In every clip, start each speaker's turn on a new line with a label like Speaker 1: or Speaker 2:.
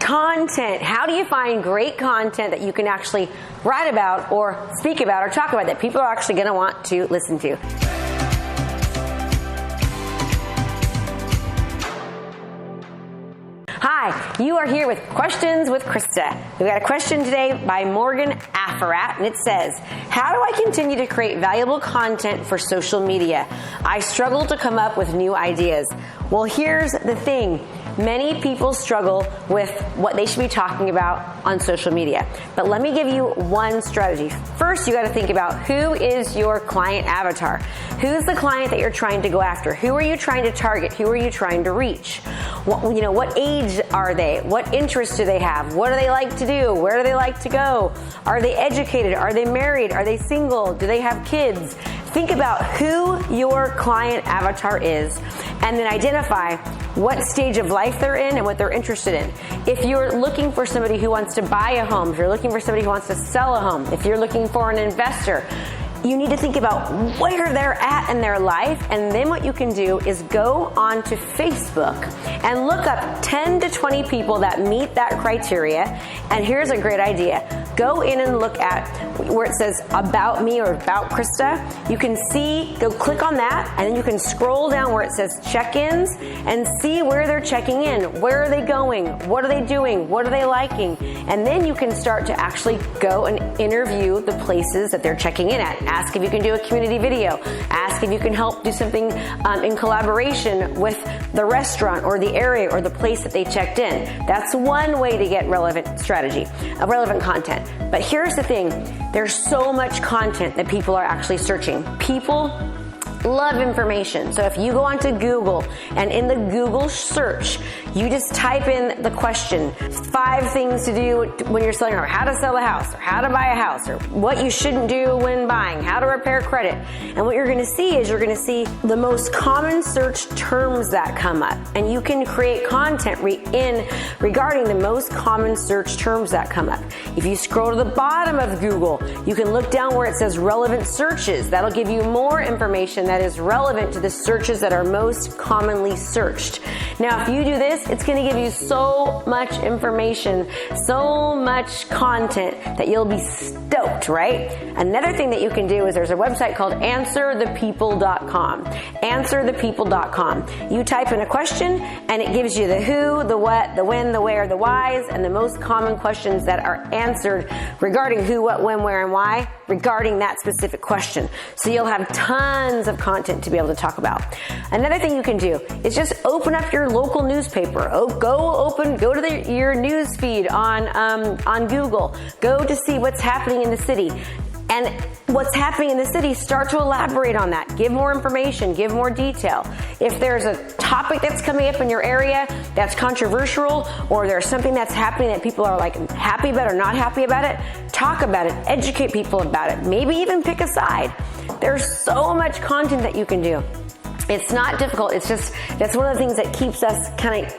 Speaker 1: content. How do you find great content that you can actually write about or speak about or talk about that people are actually going to want to listen to? Hi, you are here with Questions with Krista. We've got a question today by Morgan Afferat, and it says, how do I continue to create valuable content for social media? I struggle to come up with new ideas. Well, here's the thing. Many people struggle with what they should be talking about on social media. But let me give you one strategy. First, you got to think about who is your client avatar. Who's the client that you're trying to go after? Who are you trying to target? Who are you trying to reach? What age are they? What interests do they have? What do they like to do? Where do they like to go? Are they educated? Are they married? Are they single? Do they have kids? Think about who your client avatar is and then identify what stage of life they're in and what they're interested in. If you're looking for somebody who wants to buy a home, if you're looking for somebody who wants to sell a home, if you're looking for an investor, you need to think about where they're at in their life, and then what you can do is go on to Facebook and look up 10 to 20 people that meet that criteria. And here's a great idea. Go in and look at where it says About Me or About Krista. You can see, go click on that, and then you can scroll down where it says Check-ins and see where they're checking in. Where are they going? What are they doing? What are they liking? And then you can start to actually go and interview the places that they're checking in at. Ask if you can do a community video. Ask if you can help do something in collaboration with the restaurant or the area or the place that they checked in. That's one way to get relevant content. But here's the thing. There's so much content that people are actually searching. People love information. So if you go onto Google and in the Google search, you just type in the question, 5 things to do when you're selling, or how to sell a house, or how to buy a house, or what you shouldn't do when buying, how to repair credit. And what you're going to see is you're going to see the most common search terms that come up. And you can create content regarding the most common search terms that come up. If you scroll to the bottom of Google, you can look down where it says relevant searches. That'll give you more information that is relevant to the searches that are most commonly searched. Now, if you do this, it's going to give you so much information, so much content that you'll be stoked, right? Another thing that you can do is there's a website called answerthepeople.com. Answerthepeople.com. You type in a question and it gives you the who, the what, the when, the where, the whys, and the most common questions that are answered regarding who, what, when, where, and why regarding that specific question. So you'll have tons of content to be able to talk about. Another thing you can do is just open up your local newspaper. Go to your news feed on Google. Go to see what's happening in the city. And what's happening in the city, start to elaborate on that. Give more information, give more detail. If there's a topic that's coming up in your area that's controversial, or there's something that's happening that people are like happy about or not happy about it, talk about it, educate people about it, maybe even pick a side. There's so much content that you can do. It's not difficult. It's just, that's one of the things that keeps us kind of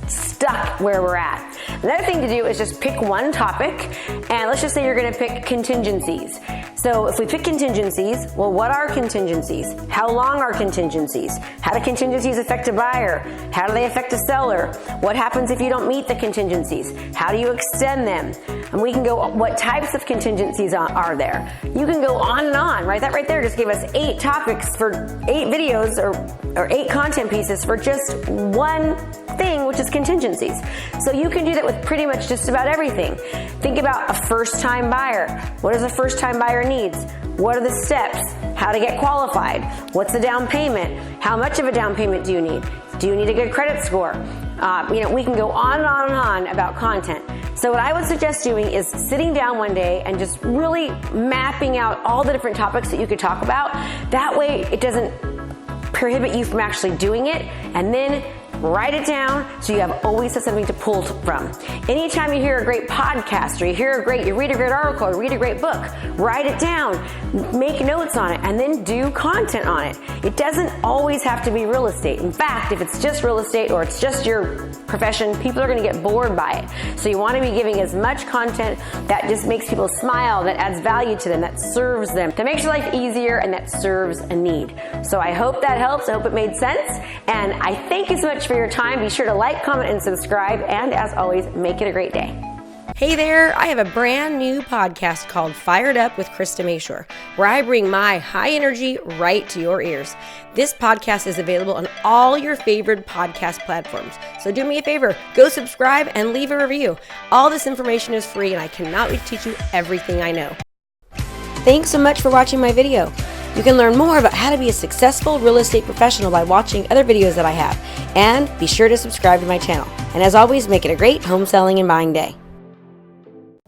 Speaker 1: stuck where we're at. Another thing to do is just pick one topic, and let's just say you're going to pick contingencies. So if we pick contingencies, well, what are contingencies? How long are contingencies? How do contingencies affect a buyer? How do they affect a seller? What happens if you don't meet the contingencies? How do you extend them? And we can go, what types of contingencies are there? You can go on and on, right? That right there just gave us 8 topics for 8 videos or 8 content pieces for just one thing, which is contingencies. So you can do that with pretty much just about everything. Think about a first-time buyer. What does a first-time buyer need? What are the steps? How to get qualified? What's the down payment? How much of a down payment do you need? Do you need a good credit score? We can go on and on and on about content. So what I would suggest doing is sitting down one day and just really mapping out all the different topics that you could talk about. That way it doesn't prohibit you from actually doing it, and then write it down so you have always something to pull from. Anytime you hear a great podcast, or you read a great article, or read a great book, write it down, make notes on it, and then do content on it. It doesn't always have to be real estate. In fact, if it's just real estate or it's just your profession, people are going to get bored by it. So you want to be giving as much content that just makes people smile, that adds value to them, that serves them, that makes your life easier, and that serves a need. So I hope that helps. I hope it made sense. And I thank you so much for your time. Be sure to like, comment, and subscribe. And as always, make it a great day. Hey there, I have a brand new podcast called Fired Up with Krista Mashore, where I bring my high energy right to your ears. This podcast is available on all your favorite podcast platforms. So do me a favor, go subscribe and leave a review. All this information is free and I cannot wait to teach you everything I know. Thanks so much for watching my video. You can learn more about how to be a successful real estate professional by watching other videos that I have. And be sure to subscribe to my channel. And as always, make it a great home selling and buying day.